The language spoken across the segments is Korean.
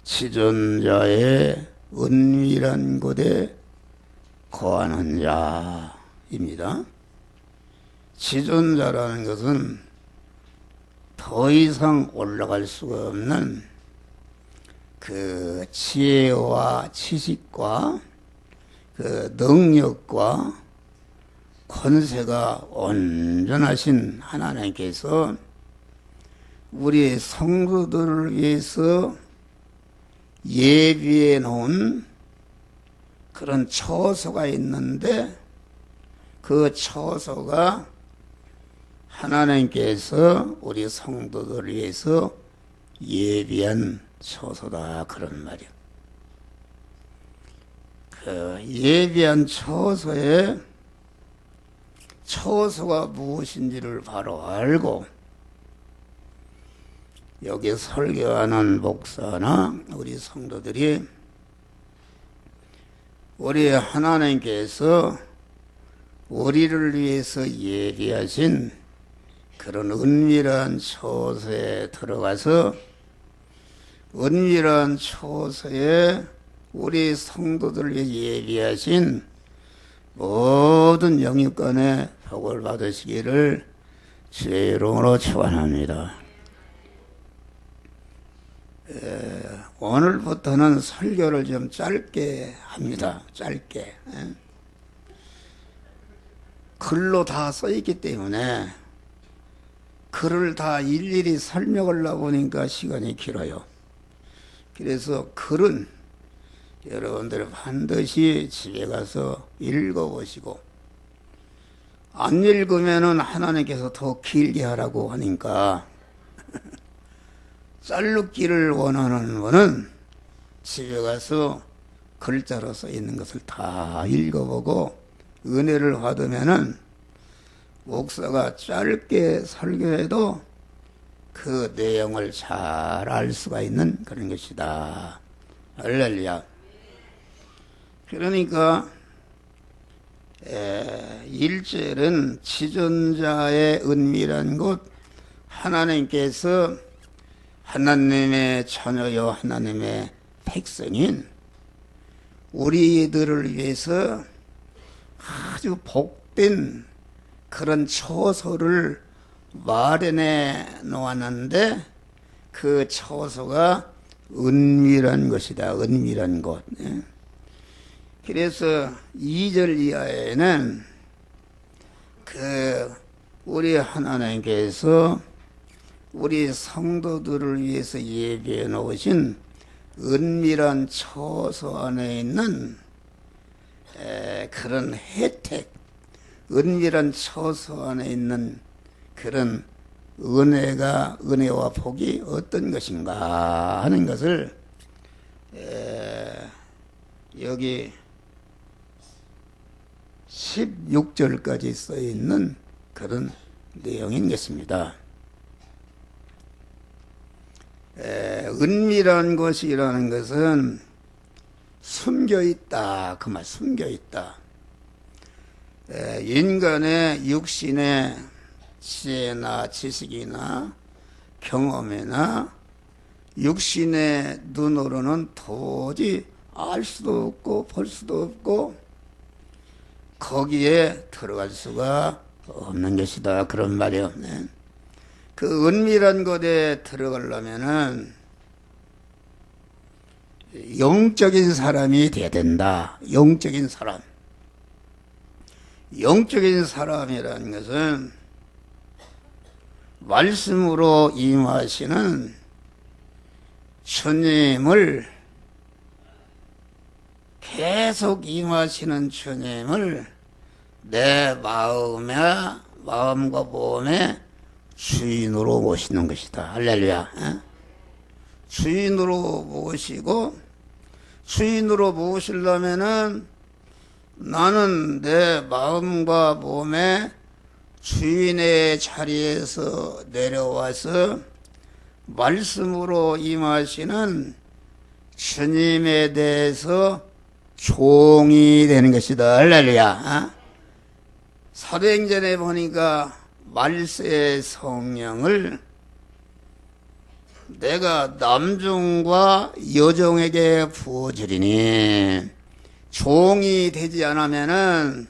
지존자의 은밀한 곳에 거하는 자입니다. 지존자라는 것은 더 이상 올라갈 수가 없는 그 지혜와 지식과 그 능력과 권세가 온전하신 하나님께서 우리 성도들을 위해서 예비해 놓은 그런 처소가 있는데, 그 처소가 하나님께서 우리 성도들을 위해서 예비한 처소다, 그런 말이야. 그 예비한 처소에 처소가 무엇인지를 바로 알고 여기 설교하는 목사나 우리 성도들이 우리 하나님께서 우리를 위해서 예비하신 그런 은밀한 처소에 들어가서 은밀한 처소에 우리 성도들을 위해 예비하신 모든 영육간의 복을 받으시기를 주의 이름으로 축원합니다. 오늘부터는 설교를 좀 짧게 합니다. 짧게. 글로 다 써있기 때문에 글을 다 일일이 설명하려고 보니까 시간이 길어요. 그래서 글은 여러분들 반드시 집에 가서 읽어보시고, 안 읽으면은 하나님께서 더 길게 하라고 하니까 자르기를 원하는 분은 집에 가서 글자로 써 있는 것을 다 읽어보고 은혜를 받으면은 목사가 짧게 설교해도 그 내용을 잘 알 수가 있는 그런 것이다. 할렐루야. 그러니까 1절은 지존자의 은밀한 곳, 하나님께서 하나님의 자녀요 하나님의 백성인 우리들을 위해서 아주 복된 그런 처소를 마련해 놓았는데, 그 처소가 은밀한 것이다. 은밀한 곳. 그래서 2절 이하에는 우리 하나님께서 우리 성도들을 위해서 예비해 놓으신 은밀한 처소 안에 있는 그런 혜택, 은밀한 처소 안에 있는 그런 은혜와 복이 어떤 것인가 하는 것을 여기 16절까지 써 있는 그런 내용인 것입니다. 은밀한 것이라는 것은 숨겨있다, 그 말, 숨겨있다. 인간의 육신의 지혜나 지식이나 경험이나 육신의 눈으로는 도저히 알 수도 없고 볼 수도 없고 거기에 들어갈 수가 없는 것이다, 그런 말이요. 그 은밀한 곳에 들어가려면은 영적인 사람이 돼야 된다. 영적인 사람. 영적인 사람이라는 것은 말씀으로 임하시는 주님을, 계속 임하시는 주님을 내 마음과 몸에 주인으로 모시는 것이다. 할렐루야. 주인으로 모시고, 주인으로 모시려면은 나는 내 마음과 몸에 주인의 자리에서 내려와서 말씀으로 임하시는 주님에 대해서 종이 되는 것이다. 할렐루야. 사도행전에 보니까 말세의 성령을 내가 남종과 여종에게 부어주리니 종이 되지 않으면은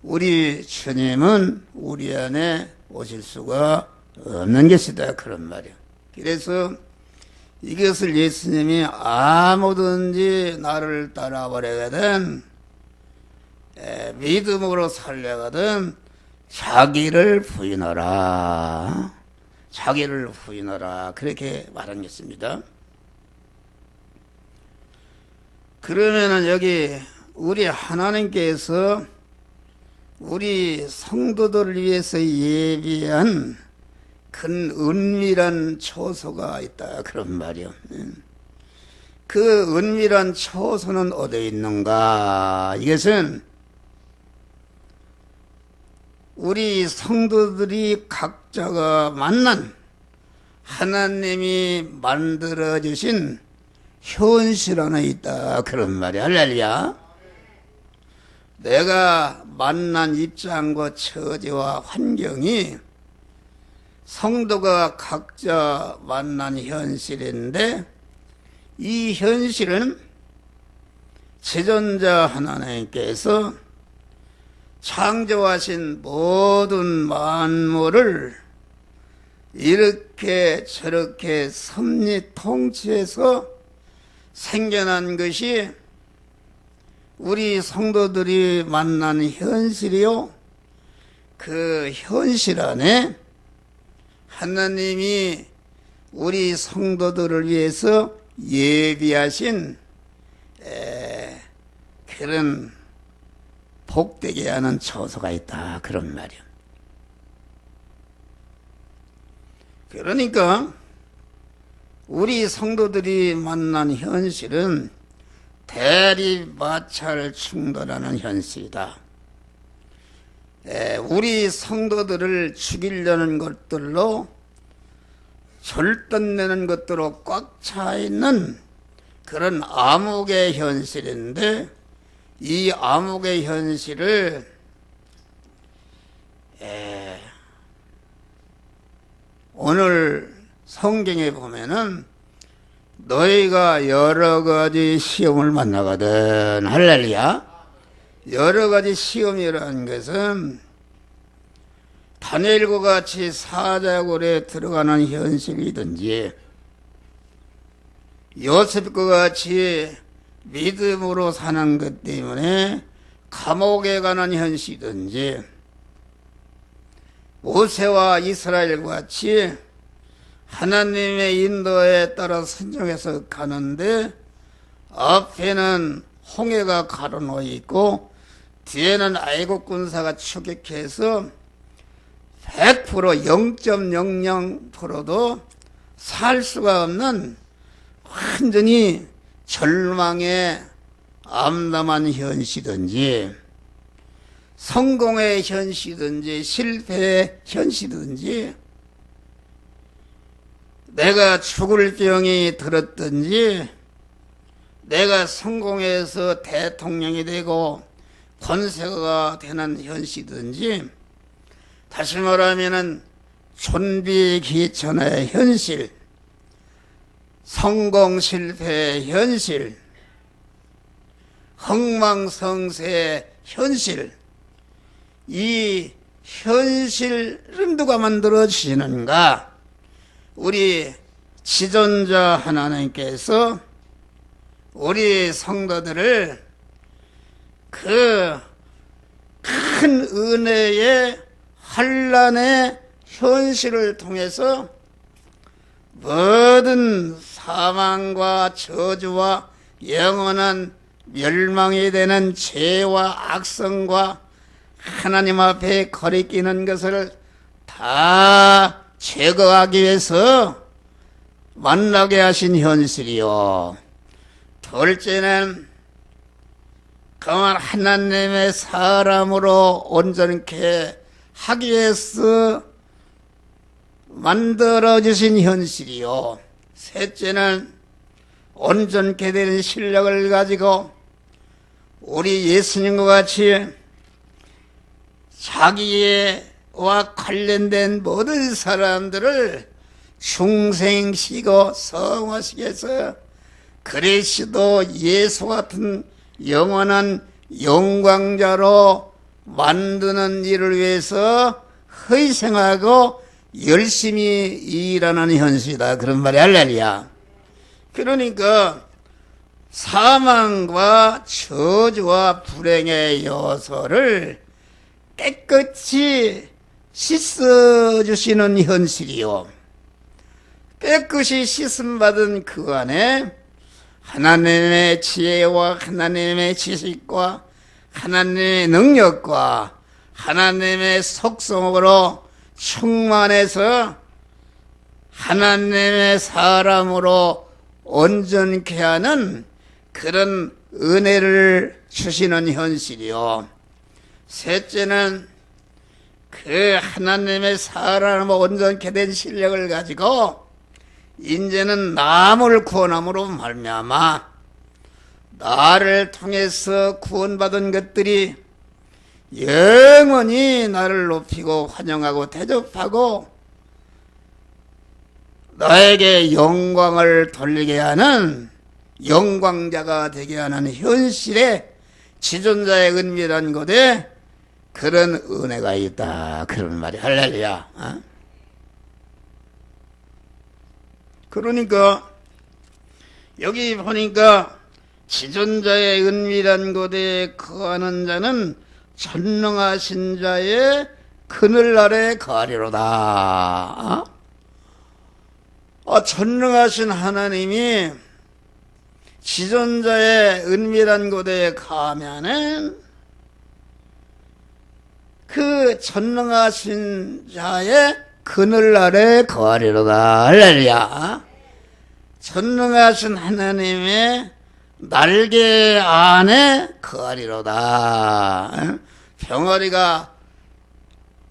우리 주님은 우리 안에 오실 수가 없는 것이다. 그런 말이야. 그래서 이것을 예수님이 아무든지 나를 따라오려거든 믿음으로 살려거든 자기를 부인하라. 자기를 부인하라. 그렇게 말한 것입니다. 그러면은 여기 우리 하나님께서 우리 성도들을 위해서 예비한 큰 은밀한 처소가 있다. 그런 말이요. 그 은밀한 처소는 어디에 있는가? 이것은 우리 성도들이 각자가 만난 하나님이 만들어주신 현실 안에 있다. 그런 말이야. 할렐루야. 내가 만난 입장과 처지와 환경이 성도가 각자 만난 현실인데 이 현실은 지존자 하나님께서 창조하신 모든 만물을 이렇게 저렇게 섭리 통치해서 생겨난 것이 우리 성도들이 만난 현실이요. 그 현실 안에 하나님이 우리 성도들을 위해서 예비하신 그런 복되게 하는 처소가 있다. 그런 말이야. 그러니까 우리 성도들이 만난 현실은 대립, 마찰, 충돌하는 현실이다. 우리 성도들을 죽이려는 것들로 절단내는 것들로 꽉 차 있는 그런 암흑의 현실인데 이 암흑의 현실을 오늘 성경에 보면은 너희가 여러 가지 시험을 만나거든. 할렐루야. 여러 가지 시험이라는 것은 다니엘과 같이 사자굴에 들어가는 현실이든지 요셉과 같이 믿음으로 사는 것 때문에 감옥에 가는 현실이든지 모세와 이스라엘과 같이 하나님의 인도에 따라 순종해서 가는데 앞에는 홍해가 가로놓여 있고 뒤에는 애국 군사가 추격해서 100% 0.00%도 살 수가 없는 완전히 절망의 암담한 현실이든지 성공의 현실이든지 실패의 현실이든지 내가 죽을 병이 들었든지 내가 성공해서 대통령이 되고 권세가 되는 현실이든지 다시 말하면은 존비기천의 현실, 성공 실패의 현실, 흥망성쇠의 현실, 이 현실은 누가 만들어 주시는가? 우리 지존자 하나님께서 우리 성도들을 그 큰 은혜의 환난의 현실을 통해서 모든 사망과 저주와 영원한 멸망이 되는 죄와 악성과 하나님 앞에 거리끼는 것을 다 제거하기 위해서 만나게 하신 현실이요. 둘째는 그만 하나님의 사람으로 온전케 하기 위해서 만들어주신 현실이요. 셋째는 온전케 되는 실력을 가지고 우리 예수님과 같이 자기와 관련된 모든 사람들을 중생시고 성화식에서 그리스도 예수 같은 영원한 영광자로 만드는 일을 위해서 희생하고 열심히 일하는 현실이다. 그런 말이 할렐루야. 그러니까 사망과 저주와 불행의 요소를 깨끗이 씻어주시는 현실이요. 깨끗이 씻음받은 그 안에 하나님의 지혜와 하나님의 지식과 하나님의 능력과 하나님의 속성으로 충만해서 하나님의 사람으로 온전케 하는 그런 은혜를 주시는 현실이요. 셋째는 그 하나님의 사람으로 온전케 된 실력을 가지고 이제는 남을 구원함으로 말미암아 나를 통해서 구원받은 것들이 영원히 나를 높이고 환영하고 대접하고 나에게 영광을 돌리게 하는 영광자가 되게 하는 현실에 지존자의 은밀한 곳에 그런 은혜가 있다. 그런 말이 할렐루야. 그러니까 여기 보니까 지존자의 은밀한 곳에 거하는 자는 전능하신 자의 그늘 아래 거하리로다. 전능하신 하나님이 지존자의 은밀한 곳에 가면은 그 전능하신 자의 그늘 아래 거하리로다. 할렐루야. 전능하신 하나님의 날개 안에 거하리로다. 병아리가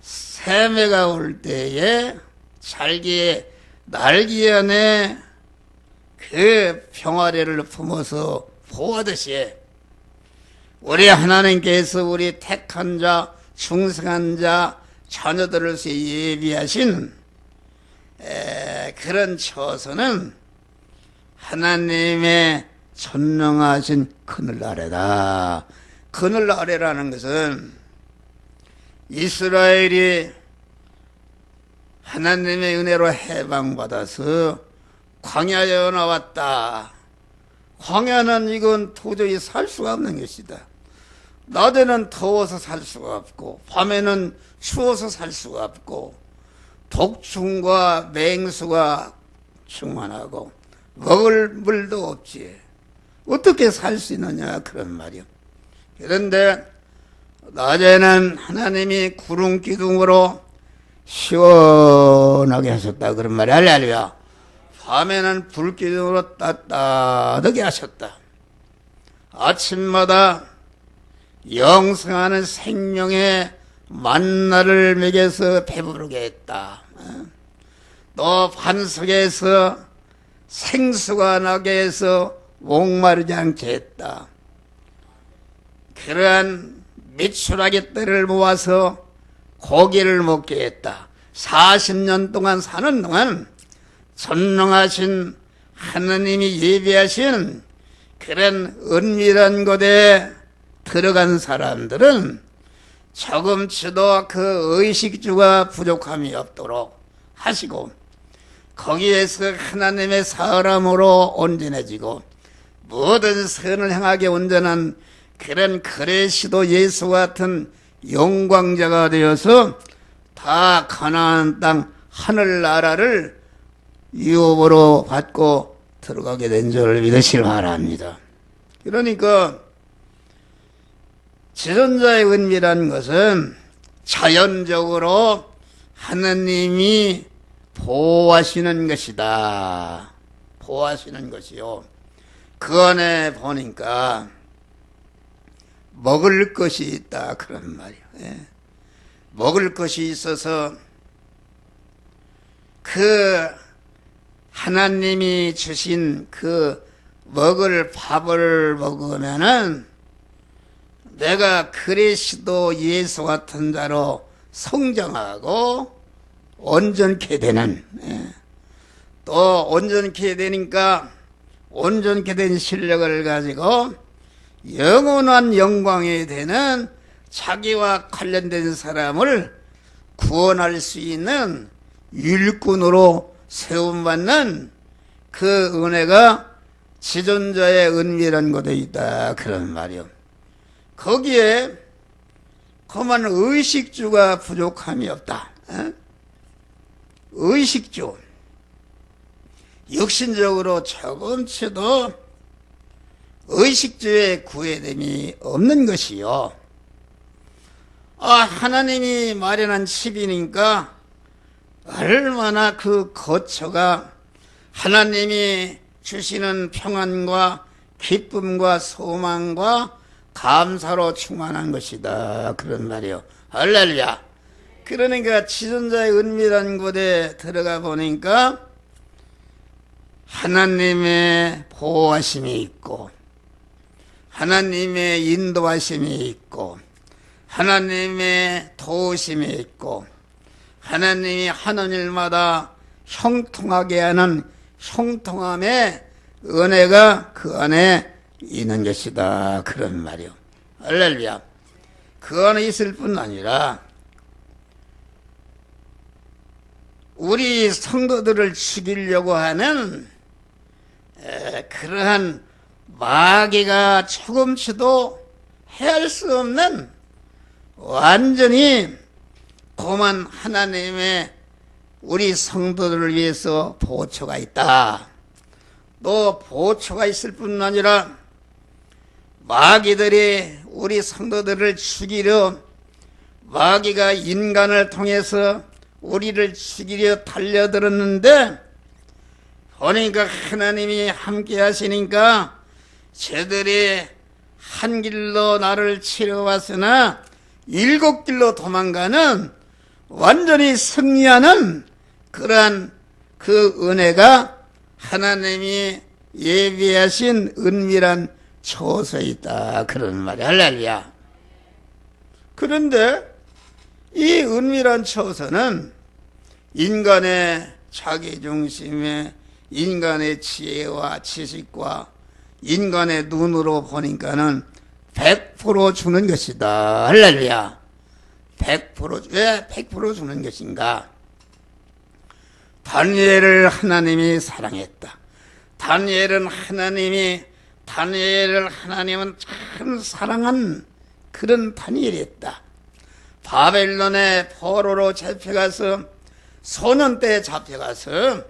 새매가 올 때에 잘기에 날개 안에 그 병아리를 품어서 보호하듯이 우리 하나님께서 우리 택한 자, 충성한 자, 자녀들을 예비하신 그런 처소는 하나님의 전능하신 그늘 아래다. 그늘 아래라는 것은 이스라엘이 하나님의 은혜로 해방받아서 광야에 나왔다. 광야는 이건 도저히 살 수가 없는 것이다. 낮에는 더워서 살 수가 없고 밤에는 추워서 살 수가 없고 독충과 맹수가 충만하고 먹을 물도 없지. 어떻게 살 수 있느냐 그런 말이요. 그런데 낮에는 하나님이 구름 기둥으로 시원하게 하셨다 그런 말이 할렐루야. 밤에는 불 기둥으로 따뜻하게 하셨다. 아침마다 영생하는 생명의 만나를 먹여서 배부르게 했다. 또 반석에서 생수가 나게 해서 목마르지 않게 했다. 그러한 미추라기 떼를 모아서 고기를 먹게 했다. 40년 동안 사는 동안 전능하신 하나님이 예비하신 그런 은밀한 곳에 들어간 사람들은 조금치도 그 의식주가 부족함이 없도록 하시고 거기에서 하나님의 사람으로 온전해지고 모든 선을 향하게 온전한 그런 그리스도 예수 같은 영광자가 되어서 다 가나안 땅 하늘나라를 유업으로 받고 들어가게 된 줄 믿으시기 바랍니다. 그러니까 지존자의 은밀한 것은 자연적으로 하나님이 보호하시는 것이다. 보호하시는 것이요. 그 안에 보니까 먹을 것이 있다 그런 말이에요. 먹을 것이 있어서 그 하나님이 주신 그 먹을 밥을 먹으면은 내가 그리스도 예수 같은 자로 성장하고 온전케 되는 또 온전케 되니까 온전케 된 실력을 가지고 영원한 영광이 되는 자기와 관련된 사람을 구원할 수 있는 일꾼으로 세움받는 그 은혜가 지존자의 은밀한 곳에 있다 그런 말이요. 거기에 그만 의식주가 부족함이 없다. 의식주 육신적으로 조금치도 의식주의 구애됨이 없는 것이요. 하나님이 마련한 집이니까 얼마나 그 거처가 하나님이 주시는 평안과 기쁨과 소망과 감사로 충만한 것이다 그런 말이요. 할렐루야. 그러니까 지존자의 은밀한 곳에 들어가 보니까 하나님의 보호하심이 있고 하나님의 인도하심이 있고 하나님의 도우심이 있고 하나님이 하는 일마다 형통하게 하는 형통함의 은혜가 그 안에 있는 것이다 그런 말이요. 할렐루야. 그 안에 있을 뿐 아니라 우리 성도들을 죽이려고 하는 그러한 마귀가 조금치도 해할 수 없는 완전히 고만 하나님의 우리 성도들을 위해서 보초가 있다. 또 보초가 있을 뿐 아니라 마귀들이 우리 성도들을 죽이려 마귀가 인간을 통해서 우리를 죽이려 달려들었는데 보니까 하나님이 함께 하시니까 저들이 한 길로 나를 치러왔으나 7길로 도망가는 완전히 승리하는 그러한 그 은혜가 하나님이 예비하신 은밀한 처소에 있다 그런 말이야. 할렐루야. 그런데 이 은밀한 처소는 인간의 자기중심에 인간의 지혜와 지식과 인간의 눈으로 보니까는 100% 주는 것이다. 할렐루야. 100% 왜 100% 주는 것인가? 다니엘을 하나님이 사랑했다. 다니엘은 하나님은 참 사랑한 그런 다니엘이었다. 바벨론의 포로로 잡혀가서 소년 때 잡혀가서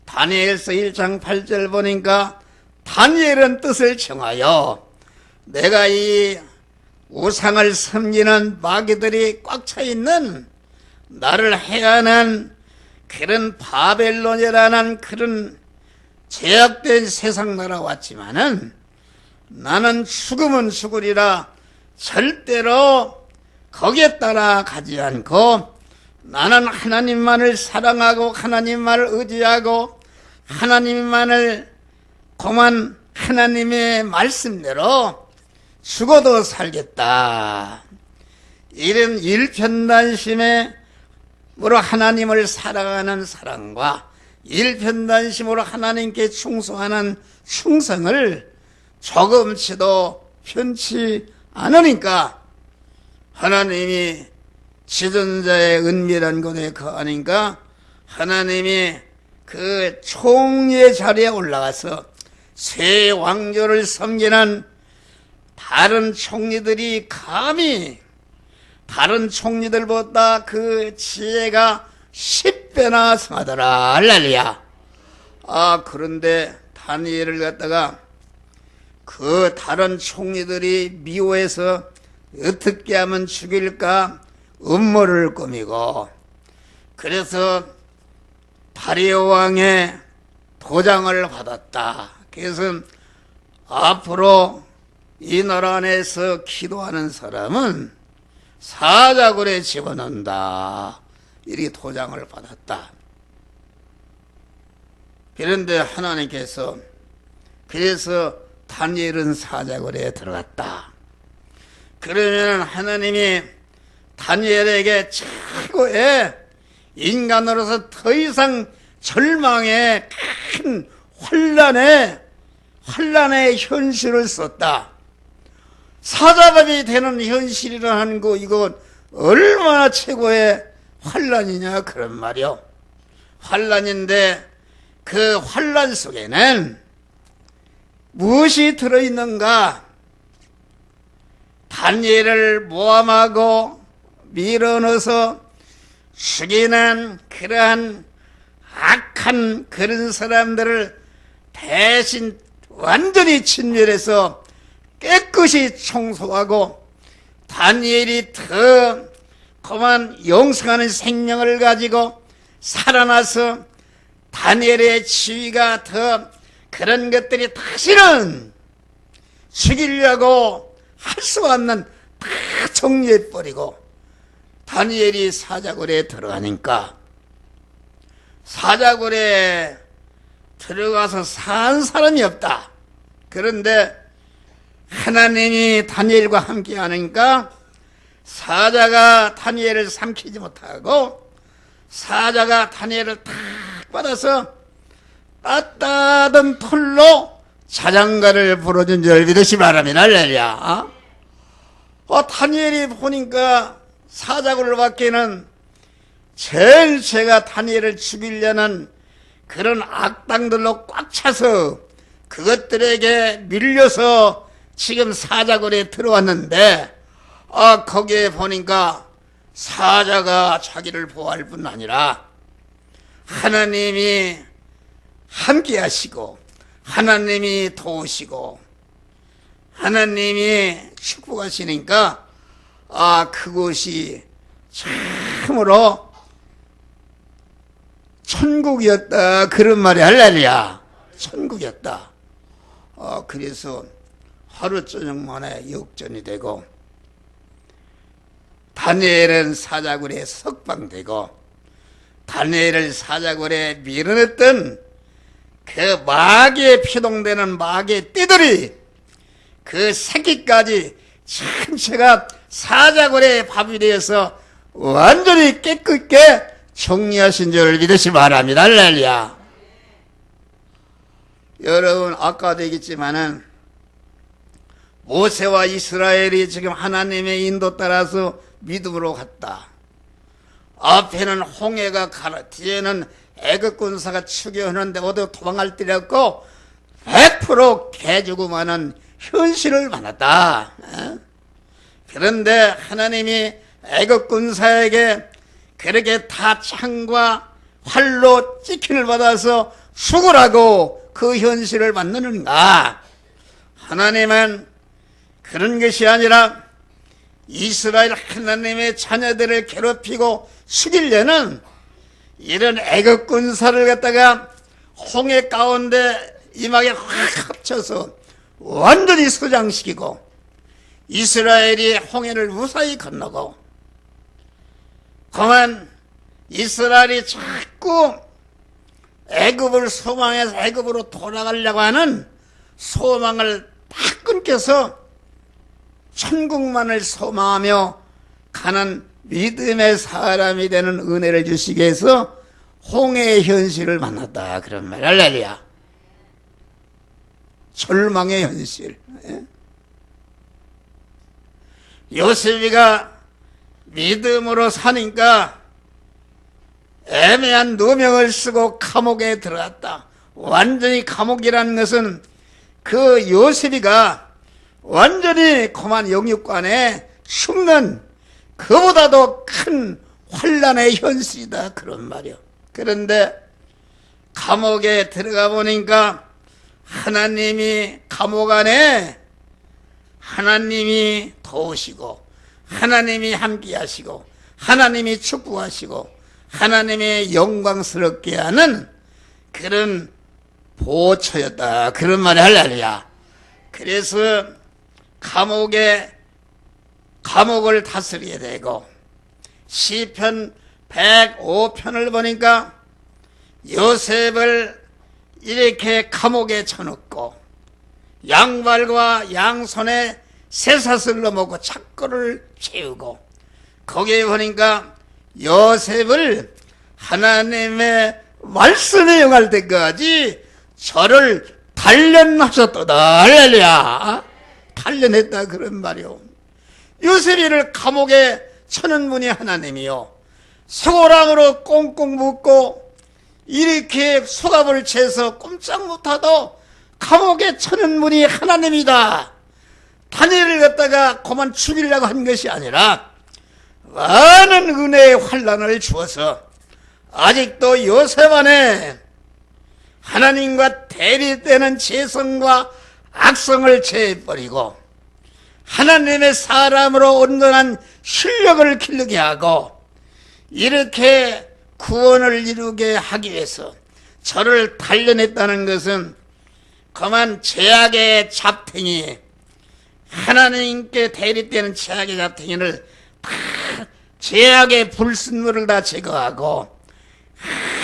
다니엘서 1장 8절 보니까 다니엘은 뜻을 정하여 내가 이 우상을 섬기는 마귀들이 꽉 차 있는 나를 해하는 그런 바벨론이라는 그런 제약된 세상 나라 왔지만은 나는 죽으면 죽으리라 절대로 거기에 따라 가지 않고 나는 하나님만을 사랑하고 하나님만을 의지하고 하나님만을 고만 하나님의 말씀대로 죽어도 살겠다. 이런 일편단심으로 하나님을 사랑하는 사랑과 일편단심으로 하나님께 충성하는 충성을 조금치도 편치 않으니까 하나님이 지존자의 은밀한 곳에 거하니까 하나님이 그 총리의 자리에 올라가서 새 왕조를 섬기는 다른 총리들이 감히 다른 총리들보다 그 지혜가 10배나 성하더라. 할렐루야. 그런데 다니엘을 갖다가 그 다른 총리들이 미워해서 어떻게 하면 죽일까 음모를 꾸미고 그래서 다리오 왕의 도장을 받았다. 그래서 앞으로 이 나라 안에서 기도하는 사람은 사자굴에 집어넣는다. 이렇게 도장을 받았다. 그런데 하나님께서 그래서 다니엘은 사자굴에 들어갔다. 그러면 하나님이 다니엘에게 최고의 인간으로서 더 이상 절망의 큰 환란의 현실을 썼다. 사자밥이 되는 현실이라는 거, 이건 얼마나 최고의 환란이냐 그런 말이요. 환란인데 그 환란 속에는 무엇이 들어있는가? 다니엘을 모함하고 밀어넣어서 죽이는 그러한 악한 그런 사람들을 대신 완전히 진멸해서 깨끗이 청소하고, 다니엘이 더 그만 영생하는 생명을 가지고 살아나서 다니엘의 지위가 더 그런 것들이 다시는 죽이려고 할 수 없는 다 정리해버리고, 다니엘이 사자굴에 들어가니까 사자굴에 들어가서 산 사람이 없다. 그런데 하나님이 다니엘과 함께 하니까 사자가 다니엘을 삼키지 못하고, 사자가 다니엘을 탁 받아서 따뜻한 털로 자장가를 불어준 줄 믿으시 바랍니다. 할렐루야. 다니엘이 보니까 사자굴 밖에는 전체가 다니엘을 죽이려는 그런 악당들로 꽉 차서 그것들에게 밀려서 지금 사자굴에 들어왔는데, 거기에 보니까 사자가 자기를 보호할 뿐 아니라 하나님이 함께 하시고, 하나님이 도우시고, 하나님이 축복하시니까 그곳이 참으로 천국이었다 그런 말이 할렐루야. 천국이었다. 그래서 하루 저녁 만에 역전이 되고, 다니엘은 사자굴에 석방되고, 다니엘을 사자굴에 밀어냈던 그 마귀에 피동되는 마귀의 띠들이 그 새끼까지 전체가 사자굴에 밥이 되어서 완전히 깨끗게 정리하신 줄 믿으시 바랍니다. 할렐루야. 여러분, 아까도 얘기했지만은 모세와 이스라엘이 지금 하나님의 인도 따라서 믿음으로 갔다. 앞에는 홍해가 가라, 뒤에는 애굽 군사가 추격하는데 어디 도망갈 데가 없고 100% 개죽음하는 현실을 만났다. 그런데 하나님이 애굽 군사에게 그렇게 다 창과 활로 찍힘을 받아서 죽으라고 그 현실을 만드는가? 하나님은 그런 것이 아니라 이스라엘 하나님의 자녀들을 괴롭히고 죽이려는 이런 애굽 군사를 갖다가 홍해 가운데 임하게 확 합쳐서 완전히 소장시키고, 이스라엘이 홍해를 무사히 건너고, 그만 이스라엘이 자꾸 애굽을 소망해서 애굽으로 돌아가려고 하는 소망을 딱 끊겨서 천국만을 소망하며 가는 믿음의 사람이 되는 은혜를 주시기 위해서 홍해의 현실을 만났다 그런 말. 할렐루야. 절망의 현실. 요셉이가 믿음으로 사니까 애매한 누명을 쓰고 감옥에 들어갔다. 완전히 감옥이라는 것은 그 요셉이가 완전히 그만 영육관에 숨는 그보다도 큰 환란의 현실이다 그런 말이요. 그런데 감옥에 들어가 보니까 하나님이 감옥 안에 하나님이 도우시고, 하나님이 함께 하시고, 하나님이 축복하시고, 하나님의 영광스럽게 하는 그런 보초였다 그런 말이 할렐루야. 그래서 감옥을 다스리게 되고, 시편 105편을 보니까 요셉을 이렇게 감옥에 쳐넣고 양발과 양손에 쇠사슬로 먹고 착고를 채우고, 거기에 보니까 요셉을 하나님의 말씀에 응할 때까지 저를 단련하셨도다. 할렐루야. 단련했다 그런 말이요. 요셉이를 감옥에 쳐는 분이 하나님이요, 쇠고랑으로 꽁꽁 묶고 이렇게 수갑을 채서 꼼짝 못하도 감옥에 쳐는 분이 하나님이다. 다니엘을 갖다가 그만 죽이려고 한 것이 아니라 많은 은혜의 환난을 주어서 아직도 요셉 안에 하나님과 대립되는 재성과 악성을 제해버리고 하나님의 사람으로 온전한 실력을 기르게 하고 이렇게 구원을 이루게 하기 위해서 저를 단련했다는 것은 그만 죄악의 잡탱이, 하나님께 대립되는 죄악의 잡탱이를 다, 죄악의 불순물을 다 제거하고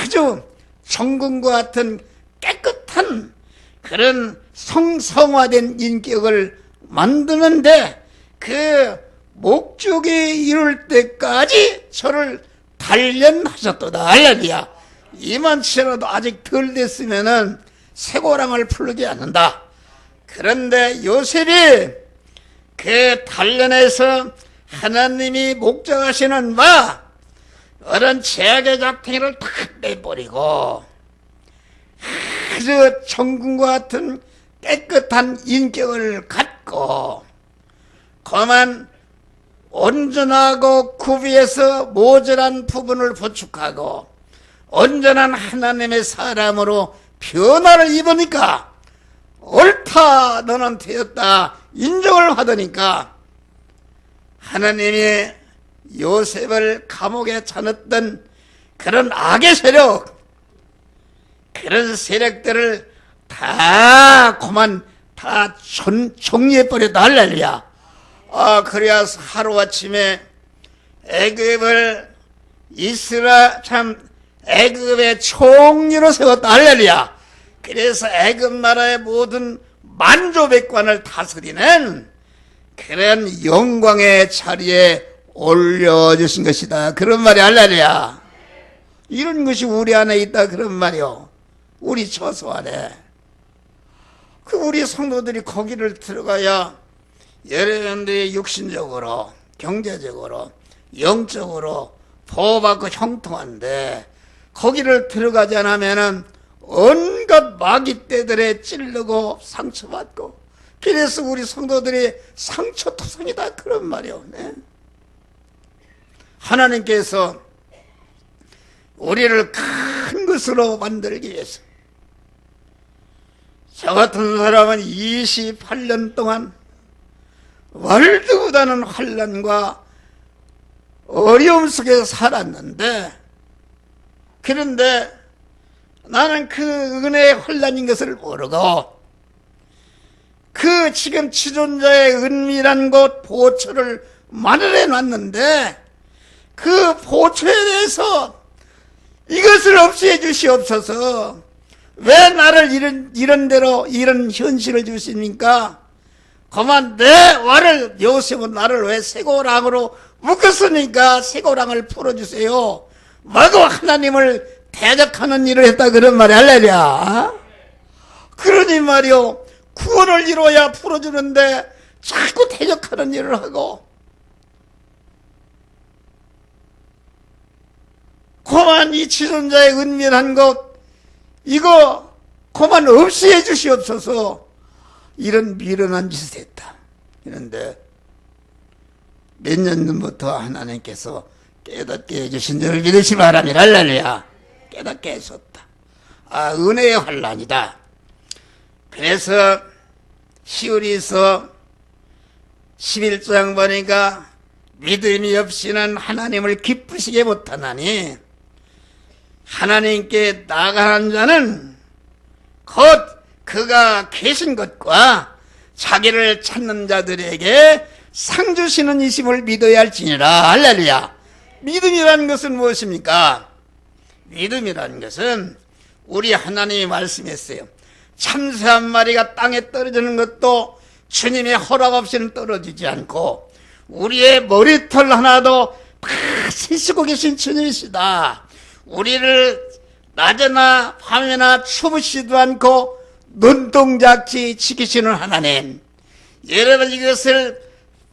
아주 정금과 같은 깨끗한 그런 성화된 인격을 만드는데 그 목적이 이룰 때까지 저를 단련하셨도다. 할렐루야. 이만치라도 아직 덜 됐으면은 쇠고랑을 풀지 않는다. 그런데 요셉이 그 단련에서 하나님이 목적하시는 바 어른 죄악의 잡탱이를 탁 내버리고 아주 정금과 같은 깨끗한 인격을 갖고 그만 온전하고 구비해서 모자란 부분을 보충하고 온전한 하나님의 사람으로 변화를 입으니까 옳다 너는 되었다 인정을 하더니까 하나님이 요셉을 감옥에 쳐넣었던 그런 악의 세력, 그런 세력들을 다 그만 다 정리해버렸다. 할렐루야. 그래야 하루아침에 애굽을 애굽의 총리로 세웠다. 할렐루야. 그래서 애굽 나라의 모든 만조백관을 다스리는 그런 영광의 자리에 올려주신 것이다. 그런 말이 할렐루야. 이런 것이 우리 안에 있다. 그런 말이요. 우리 처소 안에. 우리 성도들이 거기를 들어가야 여러분들이 육신적으로, 경제적으로, 영적으로 보호받고 형통한데 거기를 들어가지 않으면은 온갖 마귀떼들에 찔르고 상처받고 그래서 우리 성도들이 상처투성이다. 그런 말이요. 네? 하나님께서 우리를 큰 것으로 만들기 위해서 저 같은 사람은 28년 동안 말도보다는 환난과 어려움 속에서 살았는데 그런데 나는 그 은혜의 환난인 것을 모르고 그 지금 지존자의 은밀한 곳 보초를 마련해 놨는데 그 보초에 대해서 이것을 없애해 주시옵소서. 왜 나를 이런 대로 이런 현실을 주십니까? 그만 요셉은 나를 왜 쇠고랑으로 묶었으니까 쇠고랑을 풀어주세요. 마구 하나님을 대적하는 일을 했다. 그런 말이 할렐루야. 그러니 말이요. 구원을 이루어야 풀어주는데 자꾸 대적하는 일을 하고 그만 이 지존자의 은밀한 것 이거 그만 없이해 주시옵소서. 이런 미련한 짓을 했다. 그런데 몇 년 전부터 하나님께서 깨닫게 해주신 줄 믿으시 바랍니다. 할렐루야. 깨닫게 해줬다. 은혜의 환난이다. 그래서 히브리서 11장 보니까 믿음이 없이는 하나님을 기쁘시게 못하나니 하나님께 나가는 자는 곧 그가 계신 것과 자기를 찾는 자들에게 상 주시는 이심을 믿어야 할지니라. 할렐루야. 믿음이라는 것은 무엇입니까? 믿음이라는 것은 우리 하나님이 말씀했어요. 참새 한 마리가 땅에 떨어지는 것도 주님의 허락 없이는 떨어지지 않고 우리의 머리털 하나도 다 세시고 계신 주님이시다. 우리를 낮에나 밤에나 주무시지도 않고 눈동자같이 지키시는 하나님, 여러분 이것을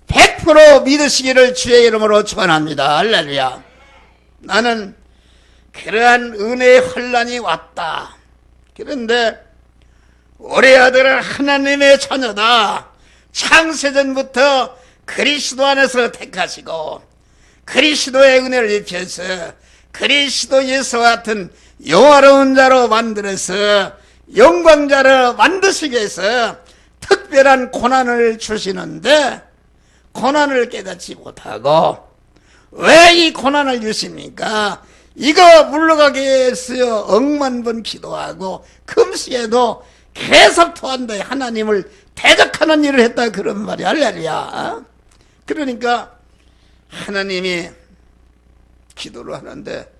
100% 믿으시기를 주의 이름으로 축원합니다. 할렐루야. 나는 그러한 은혜의 환란이 왔다. 그런데 우리 아들은 하나님의 자녀다. 창세전부터 그리스도 안에서 택하시고 그리스도의 은혜를 입혀서 그리스도 예수와 같은 영화로운 자로 만들어서 영광자로 만드시기 위해서 특별한 고난을 주시는데 고난을 깨닫지 못하고 왜 이 고난을 주십니까? 이거 물러가게 해서 억만 번 기도하고 금식에도 계속 토한다. 하나님을 대적하는 일을 했다. 그런 말이 할렐루야. 그러니까 하나님이 기도를 하는데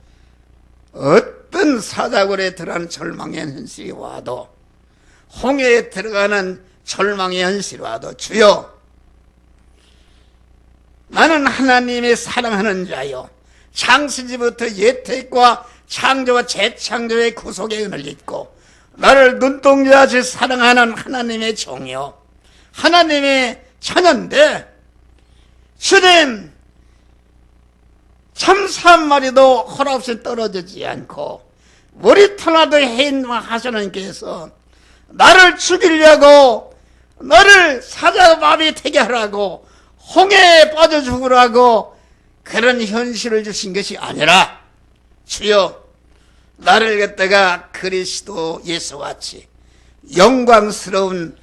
어떤 사자굴에 들어가는 절망의 현실이 와도 홍해에 들어가는 절망의 현실이 와도 주여 나는 하나님의 사랑하는 자요 창세기부터 예택과 창조와 재창조의 구속의 은을 입고 나를 눈동자같이 사랑하는 하나님의 종이요 하나님의 자녀인데 주님 참사 한 마리도 허락 없이 떨어지지 않고 머리털 하나도 해인하시는 께서 나를 죽이려고 너를 사자마비 되게 하라고 홍해에 빠져 죽으라고 그런 현실을 주신 것이 아니라 주여 나를 갖다가 그리스도 예수같이 영광스러운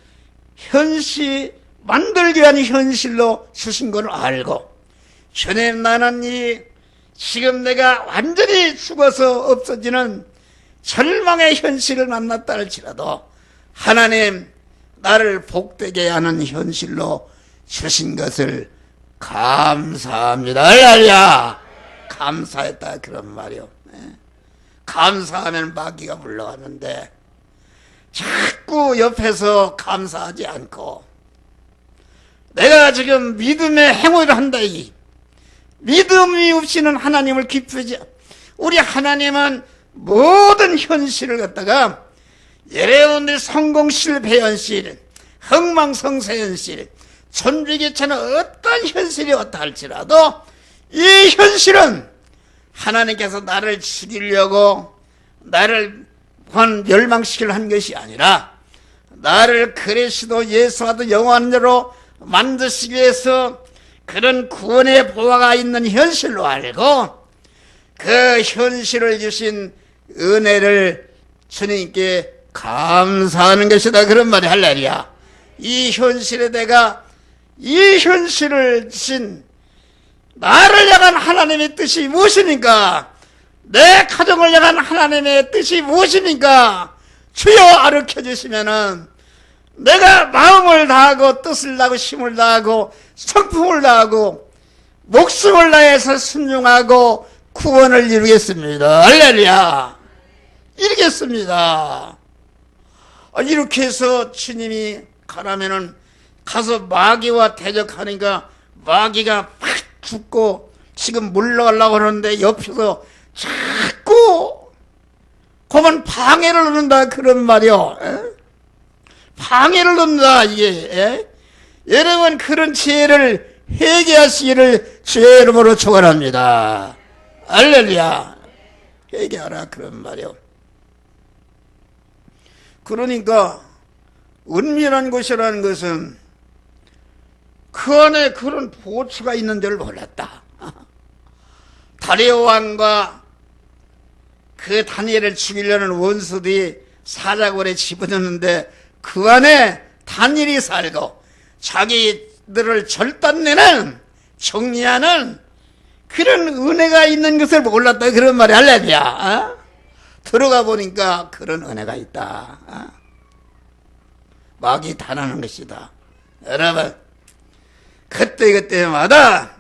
현실 만들기 위한 현실로 주신 걸 알고 주님 나는 이 지금 내가 완전히 죽어서 없어지는 절망의 현실을 만났다 할지라도 하나님 나를 복되게 하는 현실로 주신 것을 감사합니다. 할렐루야. 감사했다 그런 말이요. 감사하면 마귀가 물러가는데 자꾸 옆에서 감사하지 않고 내가 지금 믿음의 행위를 한다. 이 믿음이 없이는 하나님을 기쁘지. 우리 하나님은 모든 현실을 갖다가 여러분들 성공 실패 현실, 흥망성쇠 현실, 존재기처는 어떤 현실이 왔다 할지라도 이 현실은 하나님께서 나를 죽이려고 나를 멸망시키려 한 것이 아니라 나를 그리스도 예수와도 영원한 자로 만드시기 위해서 그런 구원의 보화가 있는 현실로 알고 그 현실을 주신 은혜를 주님께 감사하는 것이다 그런 말이 할렐루야. 이 현실에 내가 이 현실을 주신 나를 향한 하나님의 뜻이 무엇입니까? 내 가정을 향한 하나님의 뜻이 무엇입니까? 주여 가르쳐 주시면은 내가 마음을 다하고 뜻을 다하고 힘을 다하고 성품을 다하고 목숨을 다해서 순종하고 구원을 이루겠습니다. 할렐루야. 이루겠습니다. 이렇게 해서 주님이 가라면은 가서 마귀와 대적하니까 마귀가 팍 죽고 지금 물러가려고 하는데 옆에서 자꾸 그만 방해를 넣는다 그런 말이요. 방해를 넣는다 이게. 여러분 그런 지혜를 회개하시기를 주의 이름으로 축원합니다. 할렐루야. 회개하라 그런 말이요. 그러니까 은밀한 곳이라는 것은 그 안에 그런 보초가 있는 줄 몰랐다. 다리오 왕과 그 다니엘을 죽이려는 원수들이 사자굴에 집어넣는데 그 안에 다니엘이 살고 자기들을 절단내는 정리하는 그런 은혜가 있는 것을 몰랐다 그런 말이 할렐루야. 들어가 보니까 그런 은혜가 있다. 마귀 단하는 것이다. 여러분 그때마다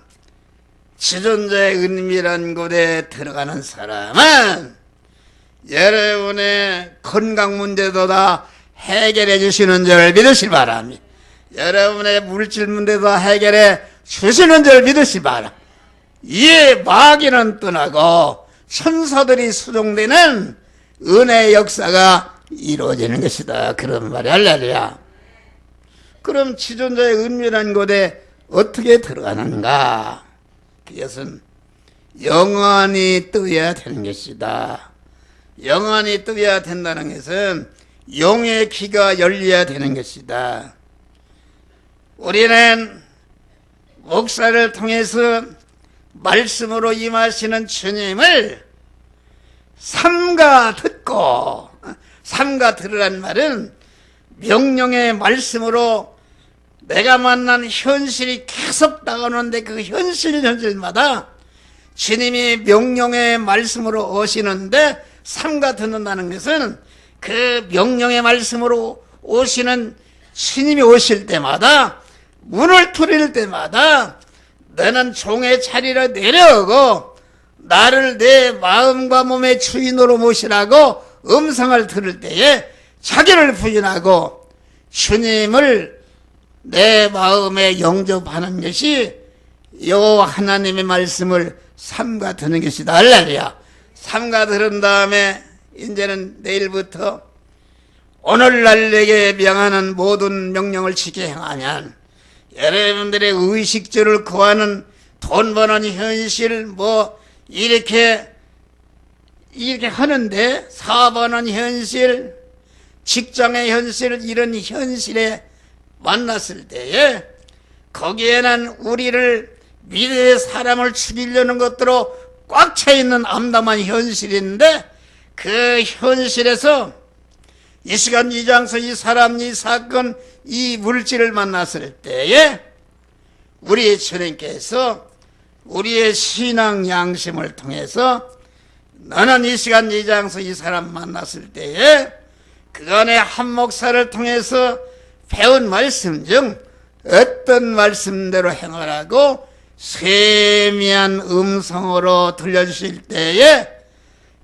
지존자의 은밀한 곳에 들어가는 사람은 여러분의 건강 문제도 다 해결해 주시는 줄 믿으시기 바랍니다. 여러분의 물질 문제도 해결해 주시는 줄 믿으시기 바랍니다. 이에 마귀는 떠나고 천사들이 수종되는 은혜의 역사가 이루어지는 것이다. 그런 말이 할렐루야. 그럼 지존자의 은밀한 곳에 어떻게 들어가는가? 그것은 영원히 떠야 되는 것이다. 영원히 떠야 된다는 것은 영의 귀가 열려야 되는 것이다. 우리는 목사를 통해서 말씀으로 임하시는 주님을 삼가 듣고, 삼가 들으란 말은 명령의 말씀으로 내가 만난 현실이 계속 다가오는데 그 현실마다 주님이 명령의 말씀으로 오시는데 삼가 듣는다는 것은 그 명령의 말씀으로 오시는 주님이 오실 때마다, 문을 두릴 때마다 너는 종의 자리로 내려오고 나를 내 마음과 몸의 주인으로 모시라고 음성을 들을 때에 자기를 부인하고 주님을 내 마음에 영접하는 것이 요 하나님의 말씀을 삼가 듣는 것이다. 할렐루야. 삼가 들은 다음에 이제는 내일부터 오늘날 내게 명하는 모든 명령을 지켜 행하면 여러분들의 의식주를 구하는 돈 버는 현실 이렇게 하는데 사업하는 현실, 직장의 현실, 이런 현실에 만났을 때에 거기에는 우리를 미래의 사람을 죽이려는 것들로 꽉 차 있는 암담한 현실인데 그 현실에서 이 시간 이 장소 이 사람 이 사건 이 물질을 만났을 때에 우리 주님께서 우리의 신앙 양심을 통해서 너는 이 시간 이 장소 이 사람 만났을 때에 그간의 한 목사를 통해서 배운 말씀 중 어떤 말씀대로 행하라고 세미한 음성으로 들려주실 때에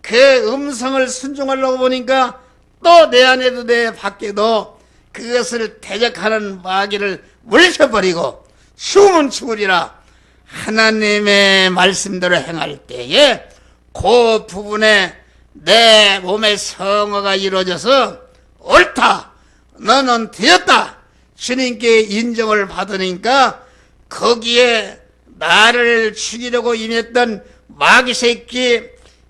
그 음성을 순종하려고 보니까 또 내 안에도 내 밖에도 그것을 대적하는 마귀를 물려버리고 죽으면 죽으리라 하나님의 말씀대로 행할 때에 그 부분에 내 몸의 성화가 이루어져서 옳다 너는 되었다 주님께 인정을 받으니까 거기에 나를 죽이려고 임했던 마귀 새끼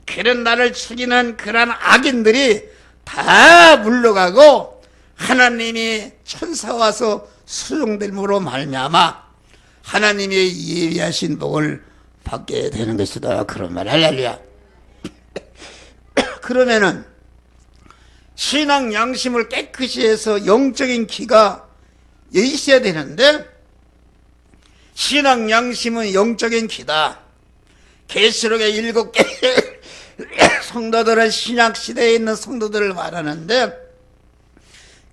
그런 나를 죽이는 그런 악인들이 다 물러가고 하나님이 천사 와서 수종됨으로 말미암아 하나님의 예비하신 복을 받게 되는 것이다. 그런 말 할렐루야. 그러면은 신앙 양심을 깨끗이 해서 영적인 기가 있어야 되는데 신앙 양심은 영적인 기다. 계시록의 7개 성도들은 신약시대에 있는 성도들을 말하는데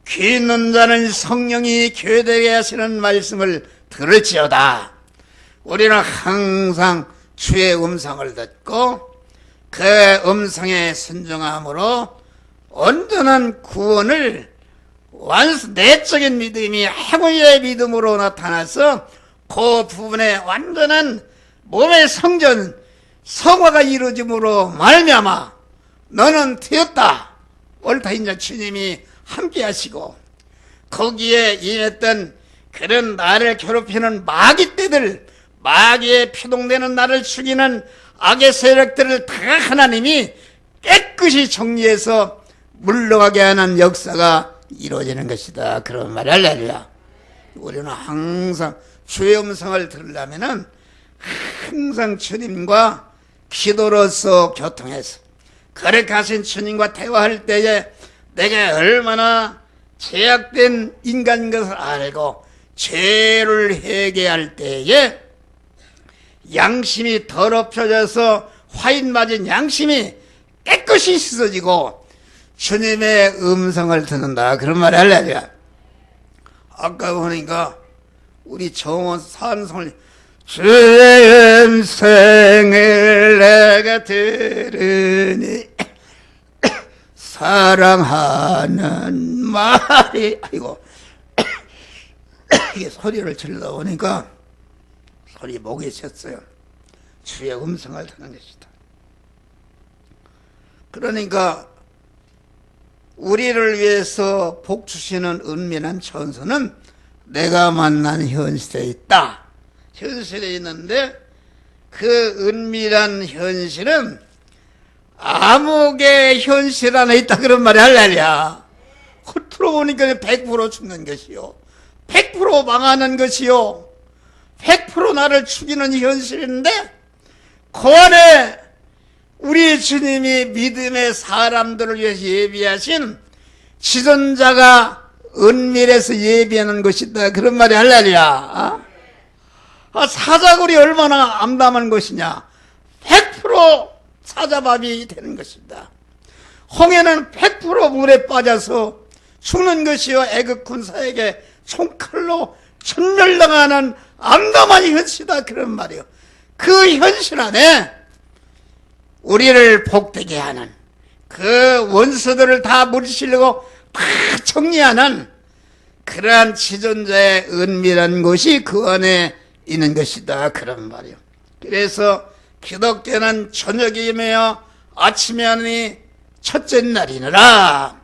귀 있는 자는 성령이 교회되게 하시는 말씀을 들을지어다. 우리는 항상 주의 음성을 듣고 그 음성에 순종함으로 온전한 구원을 내적인 믿음이 행위의 믿음으로 나타나서 그 부분에 완전한 몸의 성전 성화가 이루어짐으로 말미암아 너는 되었다. 옳다. 이제 주님이 함께 하시고 거기에 임했던 그런 나를 괴롭히는 마귀 떼들 마귀에 표동되는 나를 죽이는 악의 세력들을 다 하나님이 깨끗이 정리해서 물러가게 하는 역사가 이루어지는 것이다. 그런 말 할렐루야. 우리는 항상 주의 음성을 들으려면은 항상 주님과 기도로서 교통해서 그렇게 하신 주님과 대화할 때에 내게 얼마나 제약된 인간인 것을 알고 죄를 회개할 때에 양심이 더럽혀져서 화인 맞은 양심이 깨끗이 씻어지고 주님의 음성을 듣는다. 그런 말이 할렐루야. 아까 보니까 우리 정원 산성을 주의 음성을 내가 들으니 사랑하는 말이 아이고 이게 소리를 질러 보니까 소리 목에 쳤어요. 주의 음성을 듣는 것이다. 그러니까 우리를 위해서 복 주시는 은밀한 천수는 내가 만난 현실에 있다. 현실에 있는데 그 은밀한 현실은 암흑의 현실 안에 있다 그런 말이 할렐루야. 겉으로 보니까 100% 죽는 것이요, 100% 망하는 것이요, 100% 나를 죽이는 현실인데 그 안에 우리 주님이 믿음의 사람들을 위해서 예비하신 지존자가 은밀해서 예비하는 것이다 그런 말이 할렐루야. 사자굴이 얼마나 암담한 것이냐. 100% 사자밥이 되는 것입니다. 홍해는 100% 물에 빠져서 죽는 것이요, 애국 군사에게 총칼로 천멸당하는 암담한 현실이다 그런 말이요. 그 현실 안에 우리를 복되게 하는, 그 원수들을 다 물리치려고 다 정리하는 그러한 지존자의 은밀한 것이 그 안에 있는 것이다 그런 말이요. 그래서 기독교는 저녁이며 아침이 아니 첫째 날이니라.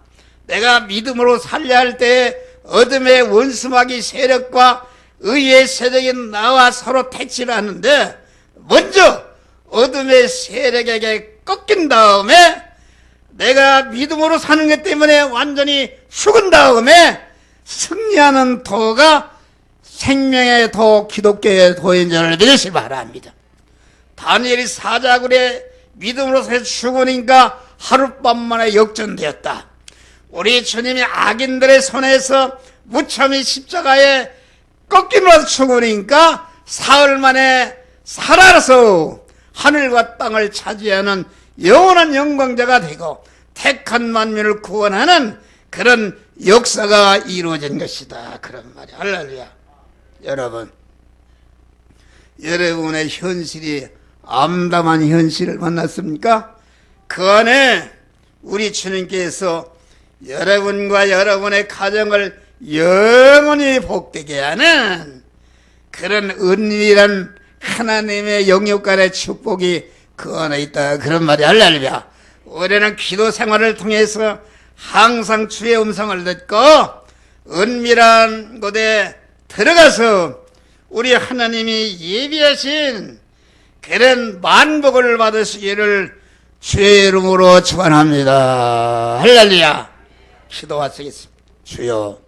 내가 믿음으로 살려 할 때 어둠의 원수마귀 세력과 의의 세력이 나와 서로 택지를 하는데, 먼저 어둠의 세력에게 꺾인 다음에 내가 믿음으로 사는 것 때문에 완전히 죽은 다음에 승리하는 도가 생명의 도, 기독교의 도인 줄 믿으시 바랍니다. 다니엘이 사자굴에 믿음으로서 죽으니까 하룻밤 만에 역전되었다. 우리 주님이 악인들의 손에서 무참히 십자가에 꺾임으로 죽으니까 사흘 만에 살아서 하늘과 땅을 차지하는 영원한 영광자가 되고 택한 만민을 구원하는 그런 역사가 이루어진 것이다 그런 말이야. 할렐루야. 여러분의 현실이 암담한 현실을 만났습니까? 그 안에 우리 주님께서 여러분과 여러분의 가정을 영원히 복되게 하는 그런 은밀한 하나님의 영육간의 축복이 그 안에 있다 그런 말이 할렐루야. 우리는 기도 생활을 통해서 항상 주의 음성을 듣고 은밀한 곳에 들어가서 우리 하나님이 예비하신 그런 만복을 받으시기를 주의 이름으로 축원합니다. 할렐루야. 기도하시겠습니다. 주여,